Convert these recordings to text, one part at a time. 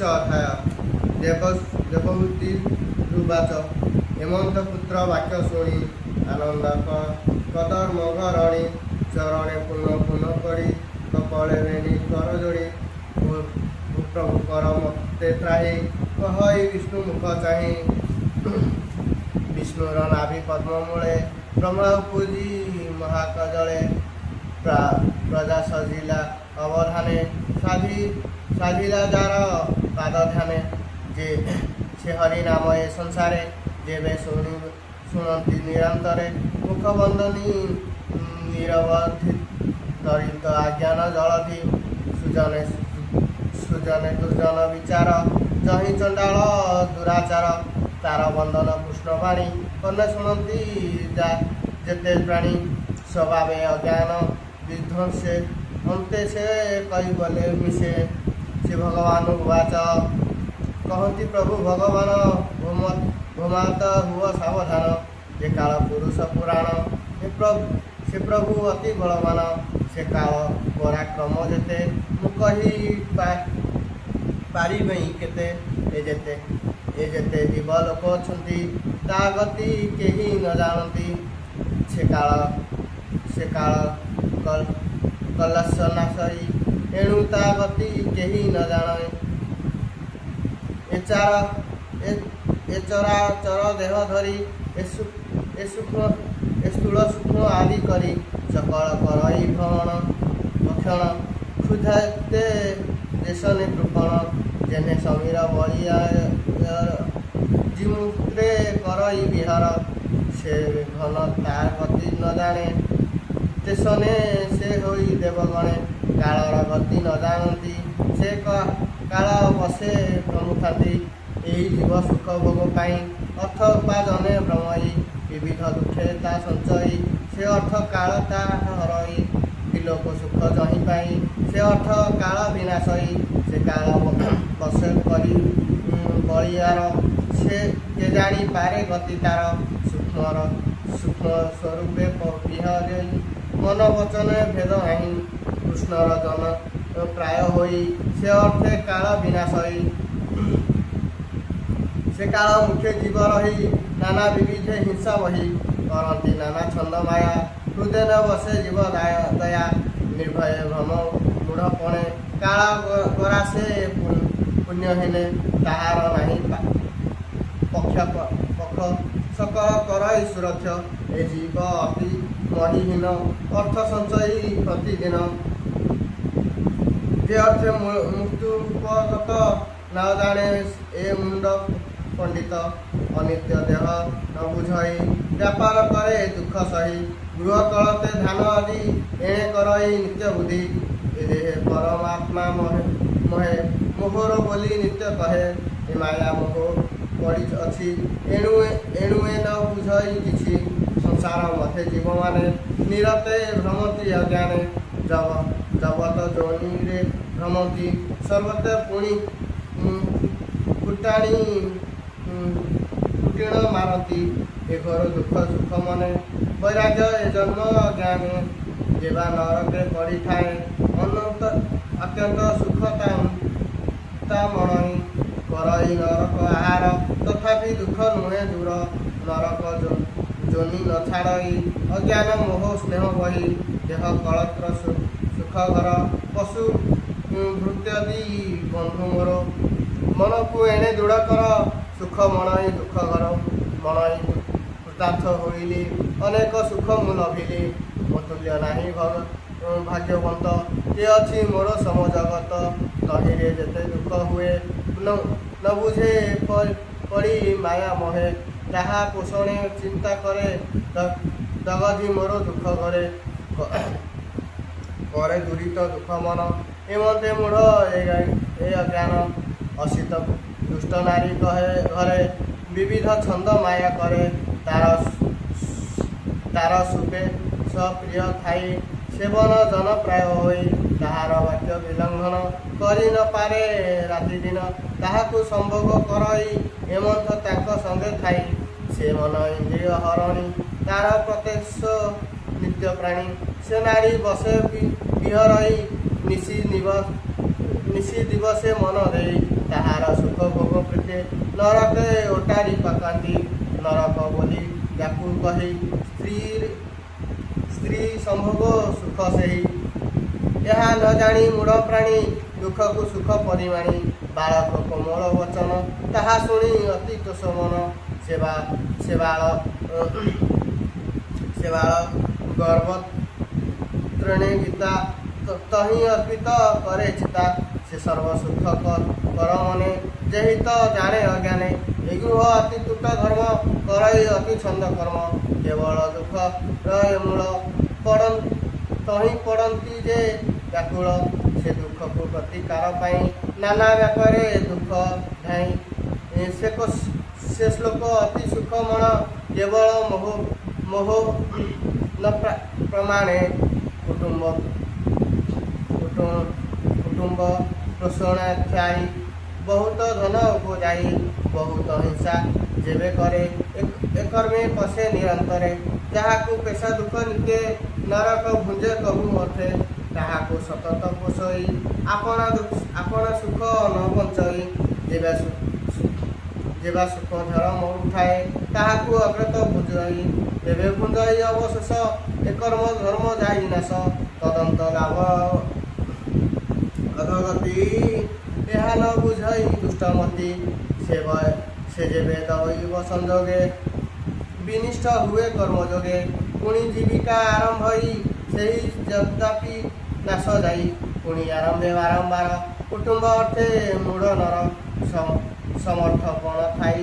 ଅଧ୍ୟାୟ ଦେବହୂତି ରୁବାଚ ହେମନ୍ତ ପୁତ୍ର ବାକ୍ୟ ଶୁଣି ଆନନ୍ଦ କଦର୍ମ ଘରଣୀ ଚରଣେ ପୁନଃ ପୁନଃ କରି କପଳେ ବେଣୀ କର ଯୋଡ଼ି ପ୍ରଭୁ କର ମତେ ତ୍ରାହି କହଇ ବିଷ୍ଣୁ ମୁଖ ଚାହିଁ ବିଷ୍ଣୁର ନାଭି ପଦ୍ମ ମୂଳେ ବ୍ରହ୍ମା ପୂଜି ମହାକଜଳେ ପ୍ରଜା ସଜିଲା ଅବଧାନେ ସାଧିଲା ଯାର ପାଦ ଧ୍ୟାନେ ଯେ ସେ ହରି ନାମ ଏ ସଂସାରେ ଯେବେ ଶୁଣନ୍ତି ନିରନ୍ତରେ ମୁଖ ବନ୍ଦନୀ ନିରବଧି ଦରିତ ଆଜ୍ଞାନ ଜଳଧି ସୁଜନେ ଦୁର୍ଜନ ବିଚାର ଜହି ଚଣ୍ଡାଳ ଦୁରାଚାର ତାର ବନ୍ଦନ କୃଷ୍ଣବାଣୀ କନେ ଶୁଣନ୍ତି ଯେତେ ପ୍ରାଣୀ ସ୍ୱଭାବେ ଅଜ୍ଞାନ ବିଧ୍ୱଂସେ ଅନ୍ତେ ସେ କହିବଲେ ମିଶେ ସେ ଭଗବାନ ଉବାଚ କହନ୍ତି ପ୍ରଭୁ ଭଗବାନ ଭୂମାତ ହୁଅ ସାବଧାନ ଯେ କାଳ ପୁରୁଷ ପୁରାଣ ସେ ପ୍ରଭୁ ଅତି ବଳବାନ ସେ କାଳ ପରାକ୍ରମ ଯେତେ ମୁଁ କହି ପାରିବି କେତେ ଏ ଯେତେ ଜୀବ ଲୋକ ଅଛନ୍ତି ତା ଗତି କେହି ନ ଜାଣନ୍ତି ସେ କାଳ କଲସ ନାଶଇ ଏଣୁ ତା ଗତି କେହି ନ ଜାଣେ ଏ ଚରାଚର ଦେହ ଧରି ଏ ସ୍ଥୂଳ ସୂକ୍ଷ୍ମ ଆଦି କରି ସକଳ କରଇ ଭ୍ରମଣ ଭକ୍ଷଣ ক্ষুধাতে দেশনে কৃপণ যেনে সমীর বলিয়া জিমুদ্রে করই বিহার সে ঘন তার গতি ন জানে তেসনে সে হই দেবগণে কাଳର ଗତି ନ ଜାଣନ୍ତି ସେ କାଳ ବସେ ପ୍ରମୁଖାନ୍ତି ଏହି ଜୀବ ସୁଖ ଭୋଗ ପାଇଁ ଅର୍ଥ ଉପାର୍ଜନେ ଭ୍ରମଇ ବିବିଧ ଦୁଃଖେ ତା ସଞ୍ଚଇ ସେ ଅର୍ଥ କାଳ ତା ହରଇ ବିଲୋକ ସୁଖ ଜହିଁ ପାଇଁ ସେ ଅର୍ଥ କାଳ ବିନାଶଇ ସେ କାଳ ବସେ କରି ବଳିଆର ସେ କେ ଜାଣିପାରେ ଗତି ତାର ସୂକ୍ଷ୍ମ ସ୍ୱରୂପେ ବିହରି ମନ ବଚନେ ଭେଦ ନାହିଁ କୃଷ୍ଣର ଜନ ପ୍ରାୟ ହୋଇ ସେ ଅର୍ଥେ କାଳ ବିନାଶଇ ସେ କାଳ ମୁଖ୍ୟ ଜୀବ ରହି ନାନା ବିବିଧେ ହିଂସା ବହି କରନ୍ତି ନାନା ଛନ୍ଦ ମାୟା ହୃଦୟ ବସେ ଜୀବ ଦୟା ନିର୍ଭୟ ଭ୍ରମ ମୂଢ଼ପଣେ କାଳ ଗରାସେ ପୁଣ୍ୟହୀନେ ତାହାର ନାହିଁ ପକ୍ଷ ସକଳ କରଇ ସୁରକ୍ଷ ଏ ଜୀବ ଅତି ମହିହୀନ ଅର୍ଥ ସଞ୍ଚୟୀ ପ୍ରତିଦିନ ଯେ ଅର୍ଥେ ମୃତ୍ୟୁପଗତ ନ ଜାଣେ ଏ ମୁଣ୍ଡ ପଣ୍ଡିତ ଅନିତ୍ୟ ଦେହ ନ ବୁଝଇ ବ୍ୟାପାର କରେ ଦୁଃଖ ସହି ଗୃହ କଳତେ ଧାନ ଆଦି ଏଣେ କରଇ ନିତ୍ୟ ବୁଦ୍ଧି ଏ ଦେହେ ପରମାତ୍ମା ମହେ ମୋହର ବୋଲି ନିତ୍ୟ କହେ ଏ ମାୟା ମୋହ ପଡ଼ି ଅଛି ଏଣୁ ଏ ନ ବୁଝଇ କିଛି ସଂସାର ମତେ ଜୀବମାନେ ନିରତେ ଭ୍ରମନ୍ତି ଅଜ୍ଞାନେ ଜଗତ ଯୋନିରେ ଭ୍ରମନ୍ତି ସର୍ବତେ ପୁଣି କୁଟିଣ ମାରନ୍ତି ଏ ଘର ଦୁଃଖ ସୁଖ ମନେ ବୈରାଗ୍ୟ ଏ ଜନ୍ମ ଜ୍ଞାନେ ଯେବା ନରକେ ପଡ଼ିଥାଏ ଅତ୍ୟନ୍ତ ସୁଖ ତା ମଣଇ କରଇ ନରକ ଆହାର ତଥାପି ଦୁଃଖ ନୁହେଁ ଦୂର ନରକ ଯୋନି ନ ଛାଡ଼ଇ ଅଜ୍ଞାନ ମୋହ ସ୍ନେହ ବହି ଦେହ କଳତ୍ର ସୁଖ ଘର ପଶୁ ଭୃତ୍ୟଦି ବନ୍ଧୁ ମୋର ମନକୁ ଏଣେ ଦୃଢ଼ କର ସୁଖ ମଣଇ ଦୁଃଖ ଘର ମଣଇ କୃତାର୍ଥ ହୋଇଲି ଅନେକ ସୁଖ ମୁଁ ଲଭିଲି ଅତୁଲ୍ୟ ନାହିଁ ଭାଗ୍ୟବନ୍ତ ଏ ଅଛି ମୋର ସମଜଗତ ତହିଁରେ ଯେତେ ଦୁଃଖ ହୁଏ ନ ବୁଝେ ପଡ଼ି ମାୟା ମୋହେ ତାହା ପୋଷଣେ ଚିନ୍ତା କରେ ଜଗଧି ମୋର ଦୁଃଖ ଘରେ ପରେ ଦୂରିତ ଦୁଃଖ ମନ ଏମନ୍ତେ ମୂଢ଼ ଏ ଅଜ୍ଞାନ ଅସିତ ଦୁଷ୍ଟ ନାରୀ ଘରେ ବିବିଧ ଛନ୍ଦ ମାୟା କରେ ତାର ସୁପେ ସପ୍ରିୟ ଥାଇ ସେବନ ଜନପ୍ରାୟ ହୋଇ ତାହାର ବାକ୍ୟ ବିଲଙ୍ଘନ କରି ନ ପାରେ ରାତି ଦିନ ତାହାକୁ ସମ୍ଭୋଗ କରଇ ଏମନ୍ତ ତାଙ୍କ ସଙ୍ଗେ ଥାଇ ସେ ମନ ଇନ୍ଦ୍ରିୟ ହରଣୀ ତାର ପ୍ରତ୍ୟକ୍ଷ ନିତ୍ୟ ପ୍ରାଣୀ ସେ ନାରୀ ବସେ ବିହରଇ ନିଶି ଦିବସେ ମନ ଦେଇ ତାହାର ସୁଖ ଭୋଗ ପ୍ରୀତି ନରକେ ଓଟାରି ପକାନ୍ତି। ନରକ ବୋଲି ଯାକୁ କହି ସ୍ତ୍ରୀ ସମ୍ଭୋଗ ସୁଖ ସେହି। ଏହା ନ ଜାଣି ମୂଢ଼ ପ୍ରାଣୀ ଦୁଃଖକୁ ସୁଖ ପରିମାଣି। ବାଳକ କୋମଳ ବଚନ ତାହା ଶୁଣି ଅତି ତୋଷ ମନ। ସେବାଳ ଗର୍ବ ତ୍ରଣେ ଗୀତା ତହିଁ ଅର୍ପିତ କରେ ଚିତା। ସେ ସର୍ବ ସୁଖ କର ମନେ ଯେହି ତ ଜାଣେ ଅଜ୍ଞାନେ। ଏ ଗୃହ ଅତି ତୁଟ ଧର୍ମ କରଇ ଅତି ଛନ୍ଦ କର୍ମ। କେବଳ ଦୁଃଖ ରହେ ମୂଳ ତହିଁ ପଡ଼ନ୍ତି ଯେ ବ୍ୟାକୁଳ। ସେ ଦୁଃଖକୁ ପ୍ରତିକାର ପାଇଁ ନାନା ବ୍ୟାପାରେ ଦୁଃଖ ଧାଇଁ। ସେ ଶ୍ଲୋକ ଅତି ସୁଖ ମଣ କେବଳ ମୋହ ନ ପ୍ରମାଣେ। କୁଟୁମ୍ବ ପୋଷଣା ଥାଇ ବହୁତ ଧନ ଉପଯାଇ। ବହୁତ ହିଂସା ଯେବେ କରେ ଏକର୍ମେ ପଶେ ନିରନ୍ତରେ। ଯାହାକୁ ପେଶା ଦୁଃଖ ନିକେ ନରକ ଭୁଞ୍ଜେ କହୁ ଅର୍ଥେ। ତାହାକୁ ସତତ ପୋଷଇ ଆପଣା ସୁଖ ନ ବଞ୍ଚଇ। ଯେବା ସୁଖ ଧର୍ମ ଉଠାଏ ତାହାକୁ ଅଗ୍ରତ ଭୁଞ୍ଜଇ। ତେବେ ଭୁଞ୍ଜଇ ଅବଶେଷ ଏକର୍ମ ଧର୍ମ ଯାଇ ନାଶ। ତଦନ୍ତ ଲାଭ ଅଧଗତି ଏହା ନ ବୁଝଇ ଦୁଷ୍ଟମତି। ସେ ଯେବେ ଦୈବ ସଂଯୋଗେ ବିନିଷ୍ଟ ହୁଏ କର୍ମଯୋଗେ। ପୁଣି ଜୀବିକା ଆରମ୍ଭଇ ସେହି ଯଦ୍ୟପି ନାଶ ଯାଇ। ପୁଣି ଆରମ୍ଭେ ବାରମ୍ବାର କୁଟୁମ୍ବ ଅର୍ଥେ ମୂଢ଼ ନର। ସମର୍ଥପଣ ଥାଇ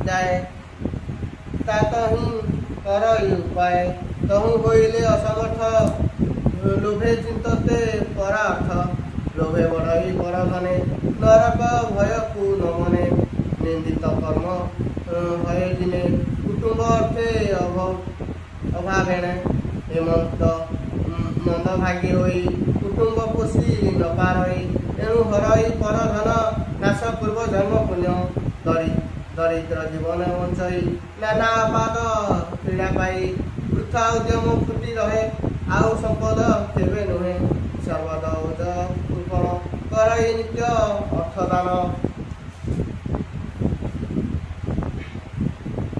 ଯାଏ ତା ତହିଁ କରଇ ଉପାୟ। ତହୁଁ ହୋଇଲେ ଅସମର୍ଥ ଲୋଭେ ଚିନ୍ତତେ ପରା ଅର୍ଥ। ଲୋଭେ ବଢ଼ଇ ପର ଧନେ ନରକ ଭୟକୁ ନ ମନେ। ନିନ୍ଦିତ କର୍ମ ହଏ ଦିନେ କୁଟୁମ୍ବ ଅର୍ଥେ ଅଭାବେଣେ। ହେମନ୍ତ ମନ୍ଦ ଭାଗୀ ହୋଇ କୁଟୁମ୍ବ ପୋଷି ନ ପାରଇ। ଏଣୁ ହରଇ ପର ଧନ ନାଶ ପୂର୍ବ ଜନ୍ମ ପୁଣ୍ୟ। ଦରିଦ୍ର ଜୀବନ ବଞ୍ଚଇ ନାନା ଆପାଦ ପୀଡ଼ା ପାଇ। ବୃଥା ଉଦ୍ୟମ ଫୁଟି ରହେ ଆଉ ସମ୍ପଦ କେବେ ନୁହେଁ। ସର୍ବଦ ଉଦକୃପଣ କରଇ ନିତ୍ୟ ଅର୍ଥଦାନ।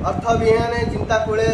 ଅର୍ଥ ବିହନେ ଚିନ୍ତା କୂଳେ